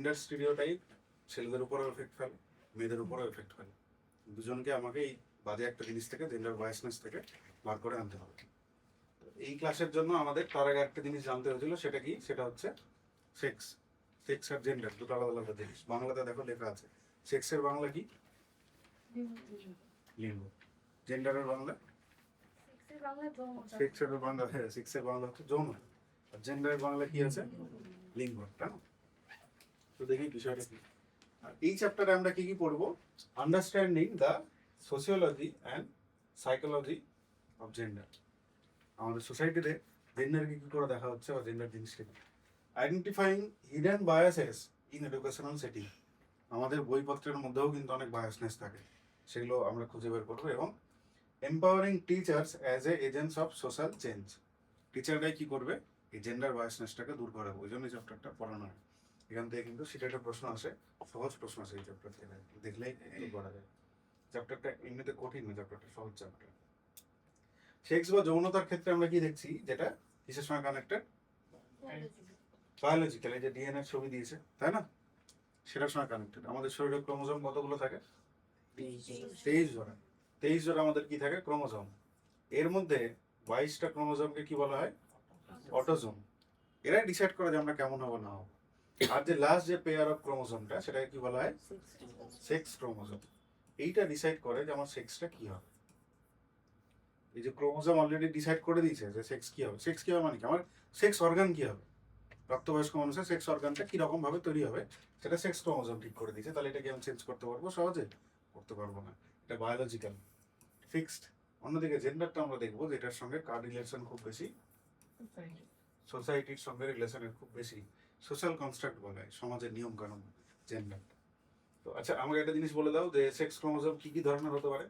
Gender stereotype ছেলেদের উপরেও effect ফেলে, মেয়েদের উপরেও এফেক্ট ফেলে। দুজনকে আমাকে এই বাজে একটা জিনিস থেকে, জেন্ডার বায়াসনেস থেকে বার করে আনতে হবে। এই ক্লাসের জন্য আমাদের তার আগে একটা জিনিস জানতে হয়েছিল, সেটা কি? সেটা হচ্ছে সেক্স। সেক্স আর জেন্ডার দুটো আলাদা আলাদা জিনিস। বাংলাতে দেখো লেখা আছে, সেক্সের বাংলা কি? লিঙ্গ। জেন্ডারের বাংলা? সেক্সের বাংলা, হ্যাঁ, সেক্সের বাংলা হচ্ছে যৌন। আর জেন্ডারের বাংলা কি আছে? লিঙ্গ। তাই না? তো দেখি বিষয়টা কি। আর এই চ্যাপ্টারে আমরা কি কি পড়বো? Understanding the sociology and psychology of gender. আমাদের সোসাইটিতে জেন্ডারকে কি করে দেখা হচ্ছে বা জেন্ডার জিনিসটা কি। Identifying hidden biases in educational setting. আমাদের বইপত্রের মধ্যেও কিন্তু অনেক বায়াসনেস থাকে, সেগুলো আমরা খুঁজে বের করবো। এবং empowering teachers as a agents of social change. টিচাররাই কি করবে? এই জেন্ডার বায়াসনেসটাকে দূর করাবে, ওই জন্য এই চ্যাপ্টারটা পড়ানো হয়। এখান থেকে কিন্তু সেটা একটা প্রশ্ন আসে, সহজ প্রশ্ন আসে এই চ্যাপ্টার থেকে, দেখলেই করা যায়। চ্যাপ্টারটা এমনিতে কঠিন না, চ্যাপ্টারটা সহজ চ্যাপ্টার। সেক্স বা যৌনতার ক্ষেত্রে আমরা কি দেখছি, যেটা কিসের সঙ্গে কানেক্টেড? বায়োলজিক্যাল। এই যে ডিএনএ ছবি দিয়েছে, তাই না? সেটার সঙ্গে কানেক্টেড। আমাদের শরীরে ক্রোমোজোম কতগুলো থাকে? 23 জোড়া। 23 জোড়া আমাদের কি থাকে? ক্রোমোজোম। এর মধ্যে 22টা ক্রোমোজোমকে কি বলা হয়? অটোজোম। এরাই ডিসাইড করে যে আমরা কেমন হবো না হবো। আর যে লাস্ট যে পেয়ার অফ ক্রোমোজোমটা, সেটাকে কি বলা হয়? Sex chromosome. এইটা ডিসাইড করে যে আমার সেক্সটা কি হবে। এই যে ক্রোমোজোম অলরেডি ডিসাইড করে দিয়েছে যে সেক্স কি হবে। সেক্স কি হবে মানে কি? আমার সেক্স অর্গান কি হবে, প্রাপ্তবয়স্ক মানুষের সেক্স অর্গানটা কিরকম ভাবে তৈরি হবে, সেটা সেক্স ক্রোমোজোম ঠিক করে দিয়েছে। তাহলে এটাকে আমি চেঞ্জ করতে পারবো? সহজে করতে পারবো না। এটা বায়োলজিক্যাল, ফিক্সড। অন্যদিকে জেন্ডারটা আমরা দেখবো যেটার সঙ্গে কার রিলেশন খুব বেশি? সোসাইটির সঙ্গে রিলেশনের খুব বেশি। সোশ্যাল কনস্ট্রাক্ট বলা হয়, সমাজের নিয়ম কানুন জেন্ডার। তো আচ্ছা, আমাকে একটা জিনিস বলে দাও যে সেক্স ক্রোমোজোম কি কি ধরনের হতে পারে?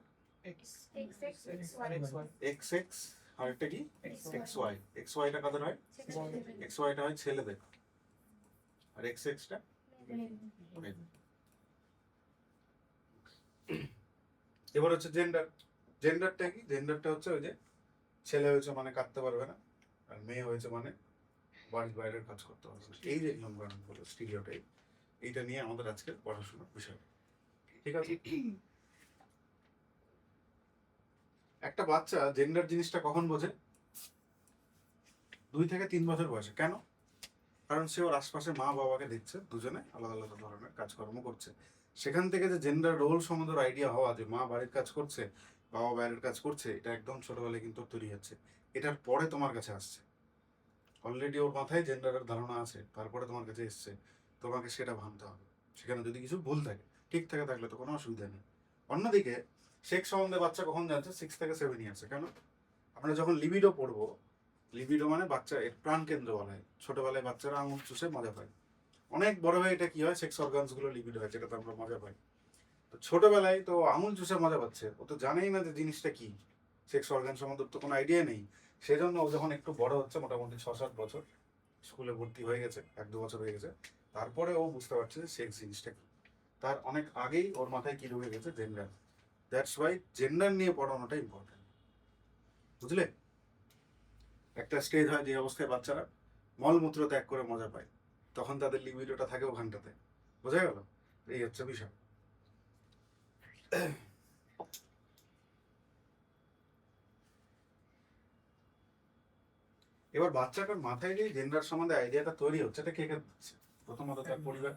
এক্স এক্স, আর একটা কি? X Y. এক্স ওয়াইটা কাদের হয়? এক্স ওয়াইটা হয় ছেলেদের, আর এক্স এক্সটা মেয়েদের। এবার হচ্ছে জেন্ডার। জেন্ডারটা কি? জেন্ডারটা হচ্ছে ওই যে ছেলে হয়েছে মানে কাঁদতে পারবে না, আর মেয়ে হয়েছে মানে বাড়ির বাইরের কাজ করতে পারবে না। এই যে নিয়ম কানুন বলে স্টিরিওটাইপ, এইটা নিয়ে আমাদের আজকের পড়াশোনার বিষয়। ঠিক আছে? একটা বাচ্চা জেন্ডার জিনিসটা কখন বোঝে? 2 থেকে 3 বছর বয়সে। কেন? কারণ সে ওর আশপাশে মা বাবাকে দেখছে, দুজনে আলাদা আলাদা ধরনের কাজকর্ম করছে। সেখান থেকে যে জেন্ডার রোল সম্বন্ধে আইডিয়া হওয়া, যে মা বাড়ির কাজ করছে, বাবা বাইরের কাজ করছে, এটা একদম ছোটবেলায় কিন্তু তৈরি হচ্ছে। এটার পরে তোমার কাছে আসছে, অলরেডি ওর মাথায় জেন্ডারের ধারণা আছে, তারপরে তোমার কাছে এসছে। তোমাকে সেটা ভাবতে হবে। সেখানে যদি কিছু ভুল থাকে, ঠিক থাকে থাকলে তো কোনো অসুবিধা নেই। অন্যদিকে সেক্স সম্বন্ধে বাচ্চা কখন জানছে? 6 থেকে 7 ইয়ার্সে। কেন? আমরা যখন লিবিডো পড়বো, লিবিডো মানে বাচ্চা, এর প্রাণ কেন্দ্র বলা হয়। ছোটবেলায় বাচ্চারা আঙুল চুষে মজা পায়। অনেক বড় হয়ে এটা কি হয়? সেক্স অর্গানস গুলো লিবিডো হয়, যেটাতে আমরা মজা পাই। তো ছোটবেলায় তো আঙুল চুষে মজা পাচ্ছে, ও তো জানেই না যে জিনিসটা কি, সেক্স অর্গান সম্বন্ধে তো কোনো আইডিয়া নেই। সেজন্য ও যখন একটু বড় হচ্ছে, মোটামুটি 6-7 বছর, স্কুলে ভর্তি হয়ে গেছে, 1-2 বছর হয়ে গেছে, তারপরে ও বুঝতে পারছে যে সেক্স জিনিসটা কি। তার অনেক আগেই ওর মাথায় কি ঢুকে গেছে? জেন্ডার। দ্যাটস ওয়াই জেন্ডার নিয়ে পড়ানোটা ইম্পর্টেন্ট। বুঝলে? একটা স্টেজ হয় যে অবস্থায় বাচ্চারা মলমূত্র ত্যাগ করে মজা পায়, তখন তাদের লিবিডোটা থাকে ওখানটাতে। বোঝা গেল? এই হচ্ছে বিষয়। এবার বাচ্চাটার মাথায় যে জেন্ডার সম্বন্ধে আইডিয়াটা তৈরি হচ্ছে, এটা কে কে দিচ্ছে? প্রথমত তার পরিবার,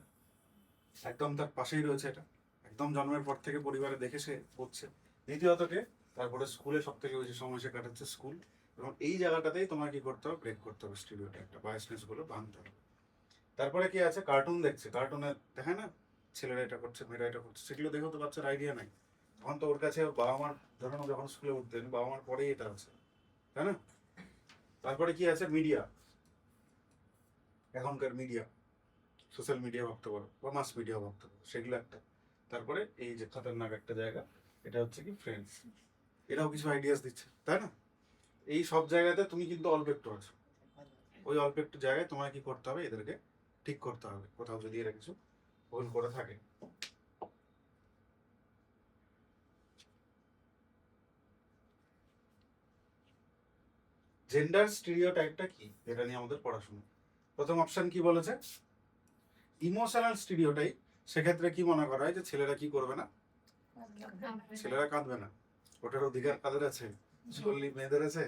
একদম তার পাশেই রয়েছে এটা, একদম জন্মের পর থেকে পরিবারে দেখে সে করছে। দ্বিতীয়ত কে? তারপরে স্কুলে সব থেকে বেশি সময় সে কাটাচ্ছে স্কুল। এবং এই জায়গাটাতেই তোমার কি করতে হবে? ব্রেক করতে হবে, স্টিরিওটা একটা বায়াসনেস গুলো ভাঙতে হবে। তারপরে কি আছে? কার্টুন দেখছে, কার্টুনে দেখে না ছেলেরা এটা করছে, মেয়েরা এটা করছে, সেগুলো দেখেও তো বাচ্চার আইডিয়া নাই। তখন তো ওর কাছে ওর বাবা মার, ধরুন যখন স্কুলে উঠতেন, বাবা মার পরেই এটা আছে, তাই না? তারপরে কি আছে? মিডিয়া। এখনকার মিডিয়া, সোশ্যাল মিডিয়া ভাবতে পারো বা মাস মিডিয়া ভাবতে পারো, সেগুলো একটা। তারপরে এই যে খতরনাক একটা জায়গা, এটা হচ্ছে কি? ফ্রেন্ডস। এরাও কিছু আইডিয়াস দিচ্ছে, তাই না? এই সব জায়গাতে তুমি কিন্তু অল্প একটু আছো। ওই অল্প একটু জায়গায় তোমায় কি করতে হবে? এদেরকে ঠিক করতে হবে, কোথাও যদি এরা কিছু ভুল করে থাকে। জেন্ডার স্টিরিওটাইপটা কি, এটা নিয়ে আমাদের পড়াশোনা। প্রথম অপশন কি বলেছে? ইমোশনাল স্টিরিওটাইপ, সেক্ষেত্রে কি মনে করা হয় যে ছেলেরা কি করবে না, ছেলেরা কাঁদবে না, ওটার অধিকার কাদের আছে, সল্লি মেয়েদের আছে।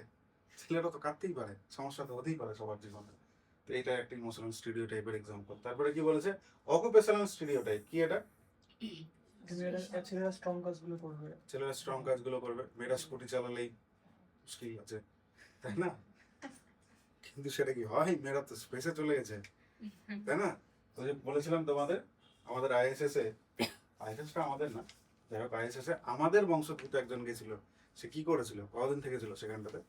ছেলেরা তো কাঁদতেই পারে, সমস্যা তো হতেই পারে সবার জীবনে। তো এটা একটা ইমোশনাল স্টিরিওটাইপের এক্সাম্পল। তারপরে কি বলেছে, অকুপেশনাল স্টিরিওটাইপ, কি এটা, ছেলেরা স্ট্রং কাজগুলো করবে, ছেলেরা স্ট্রং কাজগুলো করবে, মেয়েরা স্কুটি চালালেই মুশকিল আছে, তাই না? কিন্তু সেটা কি হয়, মেয়েরা তো স্পেসে চলে গেছে, তাই না? ওই যে বলেছিলাম তোমাদের, আমাদের আইএসএসটা আমাদের না, যাই হোক আইএসএস এ আমাদের বংশোদ্ভূত একজন গেছিল, সে কি করেছিল, কতদিন থেকে ছিল সেখানটাতে,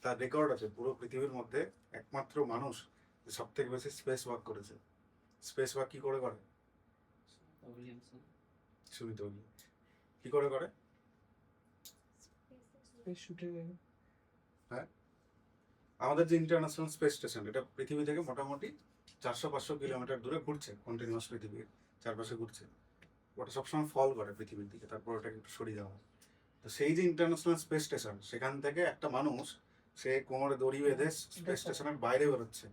তার রেকর্ড আছে পুরো পৃথিবীর মধ্যে একমাত্র মানুষ সব থেকে বেশি স্পেস ওয়াক করেছে। স্পেস ওয়াক কি করে করে, সুমিত কি করে করে, স্পেস শুটে। হ্যাঁ, আমাদের যে ইন্টারন্যাশনাল স্পেস স্টেশন, এটা পৃথিবী থেকে মোটামুটি 400-500 কিলোমিটার দূরে ঘুরছে, কন্টিনিউয়াস পৃথিবীর চারপাশে ঘুরছে। ওটা সবসময় ফল করে পৃথিবীর দিকে, তারপর ওটাকে একটু সরিয়ে দেওয়া হয়। তো সেই যে ইন্টারন্যাশনাল স্পেস স্টেশন, সেখান থেকে একটা মানুষ সে কোমরে দড়ি বেঁধে স্পেস স্টেশনের বাইরে বেরোচ্ছে,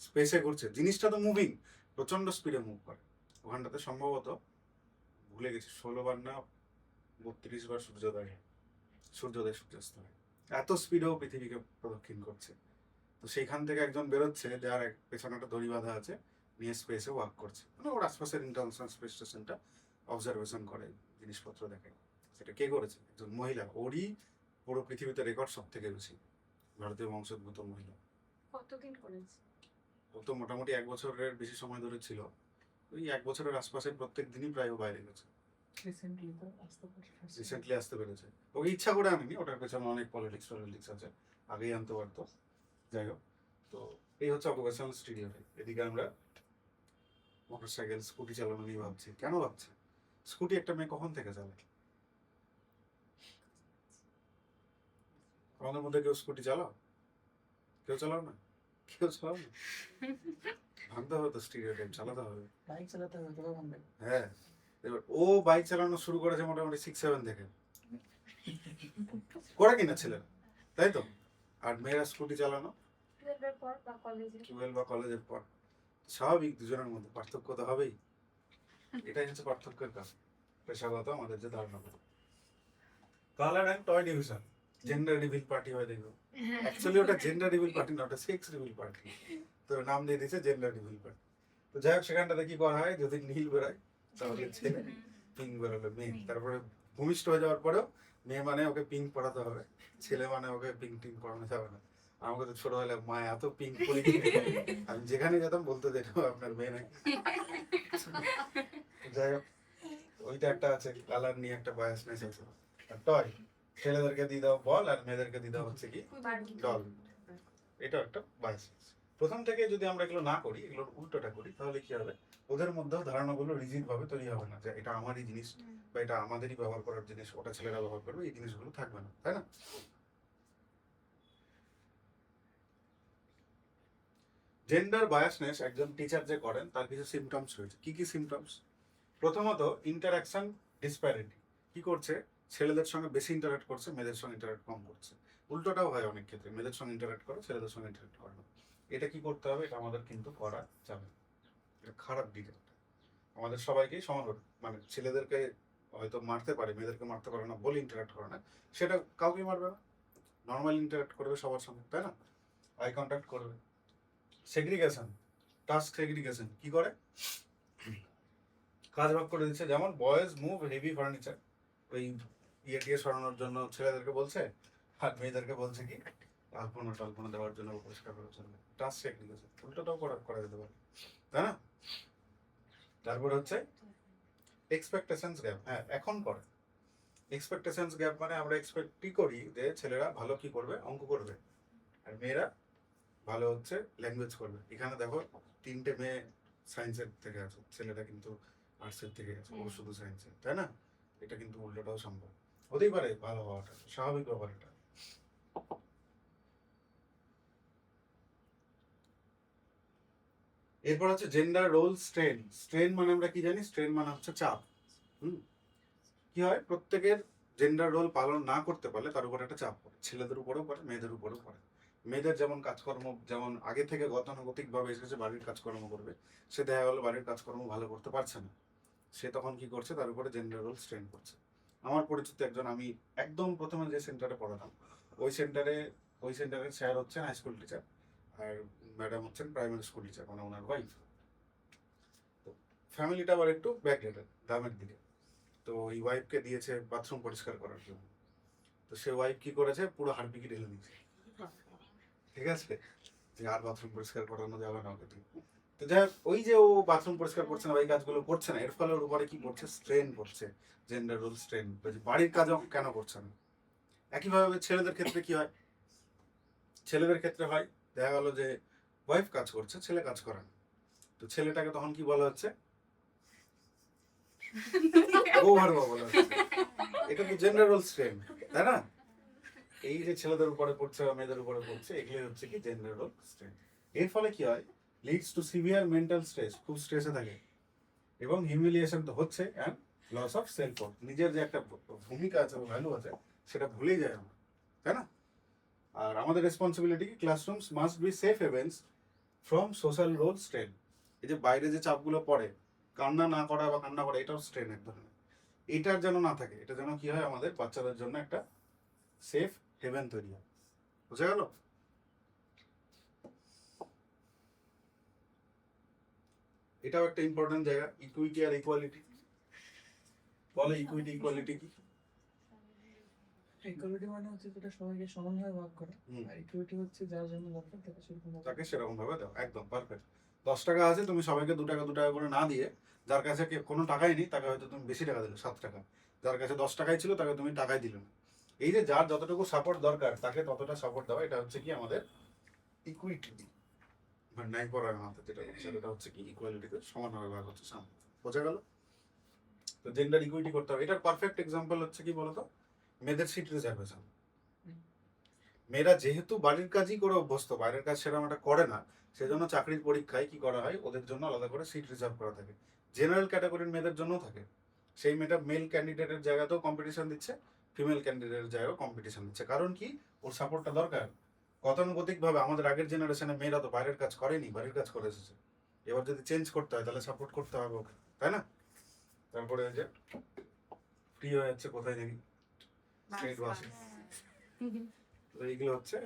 স্পেসে ঘুরছে। জিনিসটা তো মুভিং, প্রচন্ড স্পিডে মুভ করে। ওখানটাতে সম্ভবত ভুলে গেছি 16 বার না 32 বার সূর্যোদয় সূর্যাস্ত হয়, এত স্পিডেও পৃথিবীকে প্রদক্ষিণ করছে। তো সেইখান থেকে একজন বেরোচ্ছে, যার পেছনে একটা দড়ি বাঁধা আছে, নিয়ে স্পেসে ওয়াক করছে, মানে ওর আশপাশের ইন্টারন্যাশনাল স্পেস স্টেশনটা অবজারভেশন করে, জিনিসপত্র দেখে। সেটা কে করেছে, একজন মহিলা। ওরই পুরো পৃথিবীতে রেকর্ড সব থেকে বেশি, ভারতীয় বংশোদ্ভূত মহিলা। কতদিন করেছে? ও তো মোটামুটি 1 বছরের বেশি সময় ধরে ছিল, ওই 1 বছরের আশপাশের প্রত্যেক দিনই প্রায় ও বাইরে গেছে। রিসেন্টলি আসতে পেরেছে, ওকে ইচ্ছা করে আনেনি, ওটার পেছনে অনেক পলিটিক্স আছে, আগেই আনতে পারতো। যাই হোক, তো এই হচ্ছে অকুপেশনাল স্টিরিওটাইপ। এদিকে আমরা মোটরসাইকেল স্কুটি চালানো নিয়ে ভাবছি, কেন ভাবছি, স্কুটি একটা মেয়ে কখন থেকে চালায়? আমাদের মধ্যে কেউ স্কুটি চালাও, কেউ চালাও না, কেউ চালাও না, ভাঙতে হবে তো স্টিরিওটাইপ, চালাতে হবে। বাইক চালাতে হবে তবে ভাঙবে। হ্যাঁ, এবার ও বাইক চালানো শুরু করেছে মোটামুটি 6-7 থেকে, করে কিনা ছেলেরা, তাই তো? আর মেয়েরা স্কুটি চালানো 12 এর পর বা কলেজে। 12 বা কলেজের পর। স্বাভাবিক, দুজনের মধ্যে পার্থক্য তো হবেই। এটাই হচ্ছে পার্থক্যের কারণ, পেশাগত আমাদের যে ধারণা। Colour and toy division, gender reveal party হয় দেখো, অ্যাকচুয়ালি ওটা জেন্ডার রিভিল পার্টি না, ওটা সেক্স রিভিল পার্টি, তো নাম দিয়ে দিয়েছে জেন্ডার রিভিল পার্টি। তো যাই হোক, সেখানটাতে কি করা হয়, যদি নীল বেরোয় তাহলে ছেলে, পিঙ্ক বেরোলে মেয়ে। তারপরে ভূমিষ্ঠ হয়ে যাওয়ার পরেও মেয়ে মানে ওকে পিঙ্ক পড়াতে হবে, ছেলে মানে ওকে পিঙ্ক টিঙ্ক পড়ানো যাবে না। আমাকে তো ছোটবেলায় মা এত পিঙ্ক পরি, আমি যেখানে যেতাম বলতে দেখো আপনার মেয়ে নাকি। যাই হোক, ওইটা একটা আছে, কালার নিয়ে একটা বায়াসনেস আছে। আর টয়, ছেলেদেরকে দিয়ে দাও বল, আর মেয়েদেরকে দিয়ে দাও হচ্ছে কি ডল, এটা একটা বায়াসনেস। প্রথম থেকে যদি আমরা এগুলো না করি, এগুলোর উল্টোটা করি, তাহলে কি হবে, ওদের মধ্যেও ধারণাগুলো রিজিড ভাবে তৈরি হবে না, যে এটা আমারই জিনিস বা এটা আমাদেরই ব্যবহার করার জিনিস, ওটা ছেলেরা ব্যবহার করবে, এই জিনিসগুলো থাকবে না, তাই না? জেন্ডার বায়াসনেস একজন টিচার যে করেন, তার কিছু সিমটমস রয়েছে। কি কি সিমটমস? প্রথমত, ইন্টারাকশন ডিসপ্যারিটি। কি করছে, ছেলেদের সঙ্গে বেশি ইন্টারাক্ট করছে, মেয়েদের সঙ্গে ইন্টারাক্ট কম করছে। উল্টোটাও হয় অনেক ক্ষেত্রে, মেয়েদের সঙ্গে ইন্টারাক্ট করে, ছেলেদের সঙ্গে ইন্টারাক্ট করে না। এটা কি করতে হবে, এটা আমাদের কিন্তু করা যাবে না, এটা খারাপ দিক একটা। আমাদের সবাইকেই সমান, মানে ছেলেদেরকে হয়তো মারতে পারে, মেয়েদেরকে মারতে পারে না বলে ইন্টারাক্ট করে না, সেটা কাউকেই মারবে না, নর্মাল ইন্টারাক্ট করবে সবার সঙ্গে, তাই না? আই কন্ট্যাক্ট করবে। সেগ্রিগেশন, টাস্ক সেগ্রিগেশন কি করে, কাজ ভাগ করে দিচ্ছে। যেমন বয়েজ মুভ হেভি ফার্নিচার, ওই ইয়ে টিয়ে সরানোর জন্য ছেলেদেরকে বলছে, আর মেয়েদেরকে বলছে কি আলপনা টালপনা দেওয়ার জন্য, পরিষ্কার করার জন্য। টাস্ক সেগ্রিগেশন, উল্টোটাও করা যেতে পারে, তাই না? তারপর হচ্ছে এক্সপেকটেশনস গ্যাপ। হ্যাঁ, এখন করে এক্সপেকটেশনস গ্যাপ, মানে আমরা এক্সপেক্টই করি যে ছেলেরা ভালো কি করবে, অঙ্ক করবে, আর মেয়েরা ভালো হচ্ছে ল্যাঙ্গুয়েজ করবে। এখানে দেখো 3টে মেয়ে সায়েন্সের থেকে আছে, ছেলেটা কিন্তু আর্টসের থেকে আছে, ও শুধু সায়েন্সের, তাই না? এটা কিন্তু উল্টোটাও সম্ভব, হতেই পারে ভালো হওয়াটা, স্বাভাবিক ব্যাপার এটা। এরপর হচ্ছে জেন্ডার রোল স্ট্রেন। স্ট্রেন মানে আমরা কি জানি, স্ট্রেন মানে হচ্ছে চাপ। কি হয়, প্রত্যেকের জেন্ডার রোল পালন না করতে পারলে তার উপর একটা চাপ পড়ে, ছেলেদের উপরেও পড়ে, মেয়েদের উপরেও পড়ে। মেয়েদের যেমন কাজকর্ম যেমন আগে থেকে গতানুগতিক ভাবে এসেছে বাড়ির কাজকর্ম করবে, সে দেখা গেলো বাড়ির কাজকর্ম ভালো করতে পারছে না, সে তখন কি করছে, তার উপরে জেন্ডার রোল স্ট্রেন করছে। আমার পরিচিত একজন, আমি একদম প্রথমে যে সেন্টারে পড়াতাম ওই সেন্টারের স্যার হচ্ছেন হাই স্কুল টিচার, আর ম্যাডাম হচ্ছেন প্রাইমারি স্কুল টিচার, মানে ওনার ওয়াইফ। তো ফ্যামিলিটা আবার একটু ব্যাকডেটেড, গ্রামের দিকে। তো ওই ওয়াইফকে দিয়েছে বাথরুম পরিষ্কার করার জন্য। তো সে ওয়াইফ কি করেছে, পুরো হাড়পিকে ঢেলে দিয়েছে, ঠিক আছে, যে আর বাথরুম পরিষ্কার করানো যাবে না ওকে দিয়ে। তো যাই হোক, ওই যে ও বাথরুম পরিষ্কার করছে না, ওই কাজগুলো করছে না, এর ফলে ওর উপরে কি করছে, স্ট্রেন করছে, জেন্ডার রোল স্ট্রেন। বাড়ির কাজও কেন করছে না? একইভাবে ছেলেদের ক্ষেত্রে কি হয়, ছেলেদের ক্ষেত্রে হয় দেখা গেল যে ওয়াইফ কাজ করছে, ছেলে কাজ করে না। তো ছেলেটাকে তখন কি বলা হচ্ছে, ওভার বলা হচ্ছে। এটা তো জেন্ডার রোল স্ট্রেন, তাই না? এই যে ছেলেদের উপরে পড়ছে বা মেয়েদের উপরে পড়ছে, এগুলোই হচ্ছে কি জেন্ডার রোল স্ট্রেন। এর ফলে কি হয়, leads to severe mental stress, খুব স্ট্রেসে থাকে, এবং হিউমিলিয়েশন তো হচ্ছে, and loss of self worth, নিজের যে একটা ভূমিকা আছে বা ভ্যালু আছে সেটা ভুলেই যায় আমরা, তাই না? আর আমাদের রেসপন্সিবিলিটি কি, classrooms must be safe havens from social role strain. এই যে বাইরে যে চাপগুলো পড়ে, কান্না না করা বা কান্না করা, এটাও স্ট্রেন এক ধরনের। এটার যেন না থাকে, এটা যেন কি হয়, আমাদের বাচ্চাদের জন্য একটা সেফ হেভেন তৈরি হয়। বুঝা গেল? এটাও একটা ইম্পর্টেন্ট জায়গা, ইকুইটি আর ইকুয়ালিটি। বলে ইকুইটি ইকুয়ালিটি কি? ইকুয়ালিটি মানে হচ্ছে যেটা সবাইকে সমানভাবে ভাগ করা, হুম। আর ইকুইটি হচ্ছে যার জন্য দরকার তাকে সেরকম ভাবে দাও, একদম পারফেক্ট। 10 টাকা আছে, তুমি সবাইকে 2 টাকা করে না দিয়ে, যার কাছে কোনো টাকাই নেই তাকে হয়তো তুমি বেশি টাকা দিলে, 7 টাকা, যার কাছে 10 টাকাই ছিল তাকে তুমি টাকাই দিলে না। এই যে যার যতটুকু সাপোর্ট দরকার তাকে ততটা সাপোর্ট দেওয়া, এটা হচ্ছে কি আমাদের ইকুইটি, মানে ন্যায় পরায়ণতা যেটা হচ্ছে, সেটা হচ্ছে কি ইকুয়ালিটিতে সমানভাবে ভাগ হচ্ছে সামনে। বোঝা গেল? তো জেন্ডার ইকুইটি করতে হবে। এটার পারফেক্ট এক্সাম্পল হচ্ছে কি বলতো, মেয়েদের সিট রিজার্ভেশন। মেয়েরা যেহেতু বাড়ির কাজই করে অভ্যস্ত, বাইরের কাজ সেরকম একটা করে না, সেজন্য চাকরির পরীক্ষায় কি করা হয়, ওদের জন্য আলাদা করে সিট রিজার্ভ করা থাকে। জেনারেল ক্যাটাগরির মেয়েদের জন্য থাকে, সেই মেয়েটা মেল ক্যান্ডিডেটের জায়গাতেও কম্পিটিশন দিচ্ছে, ফিমেল ক্যান্ডিডেটের জায়গায় কম্পিটিশন দিচ্ছে। কারণ কি, ওর সাপোর্টটা দরকার। গতানুগতিক ভাবে আমাদের আগের জেনারেশনে মেয়েরা তো বাইরের কাজ করেনি, বাড়ির কাজ করে এসেছে। এবার যদি চেঞ্জ করতে হয় তাহলে সাপোর্ট করতে হবে ওকে, তাই না? তারপরে ওই যে ফ্রি হয়ে যাচ্ছে কোথায় দেখি, স্টেট বাসে। তো এইগুলো হচ্ছে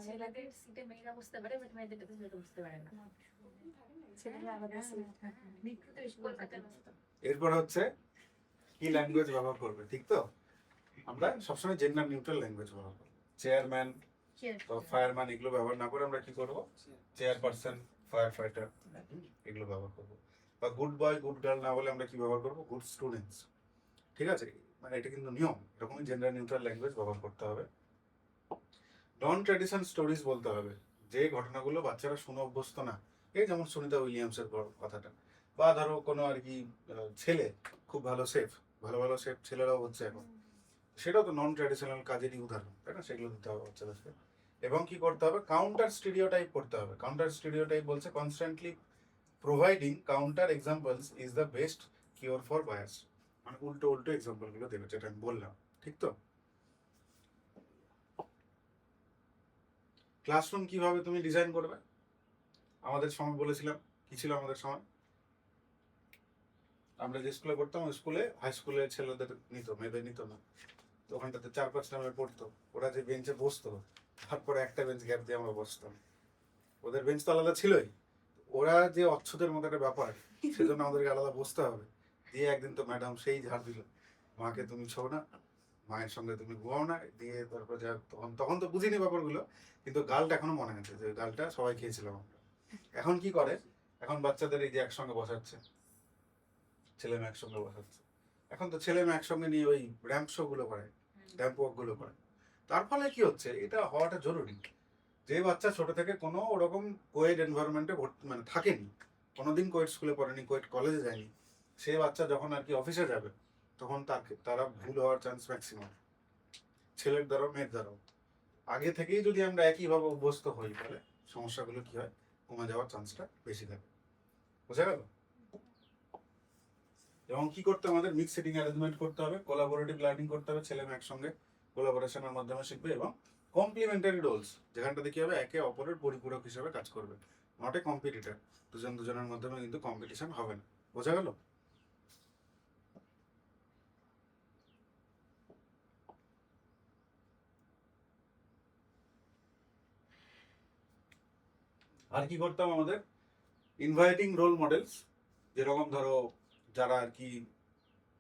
ছেলেদের সিটে মেয়েরা বসতে পারে, বাট মেয়েদের ছেলেরা বসতে পারে না। ছেলেরা আলাদা সিট থাকে, কলকাতায় বসতো। এরপর হচ্ছে কি ল্যাঙ্গুয়েজ ব্যবহার করবে, ঠিক তো? আমরা সবসময় জেন্ডার নিউট্রাল ল্যাঙ্গুয়েজ ব্যবহার করবো। চেয়ারম্যান, ফায়ারম্যান এগুলো ব্যবহার না করে আমরা কি করবো, চেয়ারপারসন, ফায়ার ফাইটার এগুলো ব্যবহার করবো। বা গুড বয় গুড গার্ল না বলে আমরা কি ব্যবহার করবো, গুড স্টুডেন্টস। ঠিক আছে, মানে এটা কিন্তু নিয়ম, এরকমই জেন্ডার নিউট্রাল ল্যাঙ্গুয়েজ ব্যবহার করতে হবে। নন ট্র্যাডিশন স্টোরিজ বলতে হবে, যে ঘটনাগুলো বাচ্চারা শুনে অভ্যস্ত না। এই যেমন সুনিতা উইলিয়ামসের কথাটা, বা ধরো কোনো আর কি ছেলে খুব ভালো শেফ, ভালো ভালো শেফ ছেলেরাও হচ্ছে এখন, সেটাও তো নন ট্র্যাডিশনাল কাজেরই উদাহরণ, তাই না? সেগুলো দিতে হবে বাচ্চাদেরকে। এবং কি করতে হবে, কাউন্টার স্টিরিওটাইপ করতে হবে। কাউন্টার স্টিরিওটাইপ বলছে constantly providing counter examples is the best cure for bias, মানে উল্টো উল্টো এক্সাম্পলগুলো দেবে, যেটা আমি বললাম, ঠিক তো? ক্লাসরুম কিভাবে তুমি ডিজাইন করবে, আমাদের সময় বলেছিলাম কি ছিল আমাদের সময়, আমরা যে স্কুলে পড়তাম ওই স্কুলে হাই স্কুলে ছেলেদের নিত, মেয়েদের নিত না। তো ওখানটাতে 4-5টা মেয়ে পড়তো, ওরা যে বেঞ্চে বসতো, তারপরে একটা বেঞ্চ গ্যাপ দিয়ে আমরা বসতাম। ওদের বেঞ্চ তো আলাদা ছিলই, ওরা যে অচ্ছুতের মতো একটা ব্যাপার, সেজন্য আমাদেরকে আলাদা বসতে হবে। দিয়ে একদিন তো ম্যাডাম সেই ঝাড় দিল, মাকে তুমি ছো না, মায়ের সঙ্গে তুমি ঘুমাও না, দিয়ে তারপর যা, তখন তখন তো বুঝিনি ব্যাপারগুলো, কিন্তু গালটা এখনো মনে আছে, যে গালটা সবাই খেয়েছিলাম আমরা। এখন কি করে, এখন বাচ্চাদের এই যে একসঙ্গে বসাচ্ছে, ছেলে মেয়ে একসঙ্গে বসাচ্ছে, এখন তো ছেলে মেয়ে একসঙ্গে নিয়ে ওই র্যাম্প শো গুলো করে, র্যাম্প ওয়াক গুলো করে। তার ফলে কি হচ্ছে, এটা হওয়াটা জরুরি। যে বাচ্চা ছোট থেকে কোনো ওরকম কোয়েড এনভায়রনমেন্টে মানে থাকেনি, কোনোদিন কোয়েড স্কুলে পড়েনি, কোয়েড কলেজে যায়নি, সে বাচ্চা যখন আর কি অফিসে যাবে, তখন তারা ভুল হওয়ার চান্স ম্যাক্সিমাম, ছেলের দ্বারাও মেয়ের দ্বারাও। আগে থেকেই যদি আমরা একইভাবে অভ্যস্ত হই, তাহলে সমস্যাগুলো কি হয়, কমে যাওয়ার চান্সটা বেশি থাকে। বোঝা গেল? এবং কি করতে আমাদের মিক্স সেটিং অ্যারেঞ্জমেন্ট করতে হবে, কোলাবোরেটিভ লার্নিং করতে হবে, ছেলে মেয়ে একসঙ্গে কোলাবোরেশনের মাধ্যমে শিখবে, এবং কমপ্লিমেন্টারি রোলস, যেখানটাতে কি হবে একে অপরের পরিপূরক হিসেবে কাজ করবে, নট এ কম্পিটিটর। দুজনের মাধ্যমে কিন্তু কম্পিটিশন হবে না। বোঝা গেল? আর কি করতাম আমাদের, ইনভাইটিং রোল মডেলস, যেরকম ধরো যারা আর কি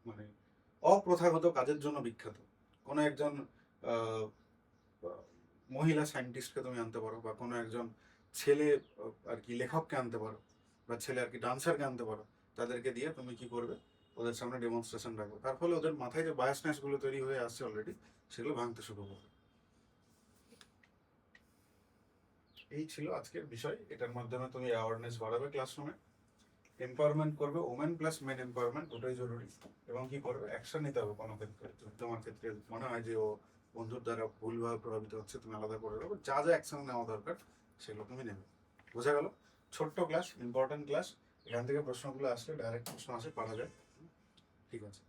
মানে অপ্রথাগত কাজের জন্য বিখ্যাত, কোনো একজন আহ, মহিলা সায়েন্টিস্টকে তুমি আনতে পারো, বা কোনো একজন ছেলে আর কি লেখককে আনতে পারো, বা ছেলে আর কি ডান্সারকে আনতে পারো। তাদেরকে দিয়ে তুমি কি করবে, ওদের সামনে ডেমনস্ট্রেশন রাখবে, তার ফলে ওদের মাথায় যে বায়াসনেস গুলো তৈরি হয়ে আসছে অলরেডি, সেগুলো ভাঙতে শুরু করবে। এই ছিল আজকের বিষয়। এটার মাধ্যমে তুমি অ্যাওয়ারনেস বাড়াবে ক্লাসরুমে, এম্পাওয়ারমেন্ট করবে, ওমেন প্লাস মেন এম্পাওয়ারমেন্ট, ওটাই জরুরি। এবং কি করবে, অ্যাকশন নিতে হবে কোনো ক্ষেত্রে। যদি তোমার ক্ষেত্রে মনে হয় যে ও বন্ধুর দ্বারা ভুলভাবে প্রভাবিত হচ্ছে, তুমি আলাদা করে দেবো, যা যা অ্যাকশন নেওয়া দরকার সেগুলো তুমি নেবে। বোঝা গেল? ছোট্ট ক্লাস, ইম্পর্টেন্ট ক্লাস। এখান থেকে প্রশ্নগুলো আসলে ডাইরেক্ট প্রশ্ন আসে, পারা যায়। ঠিক আছে।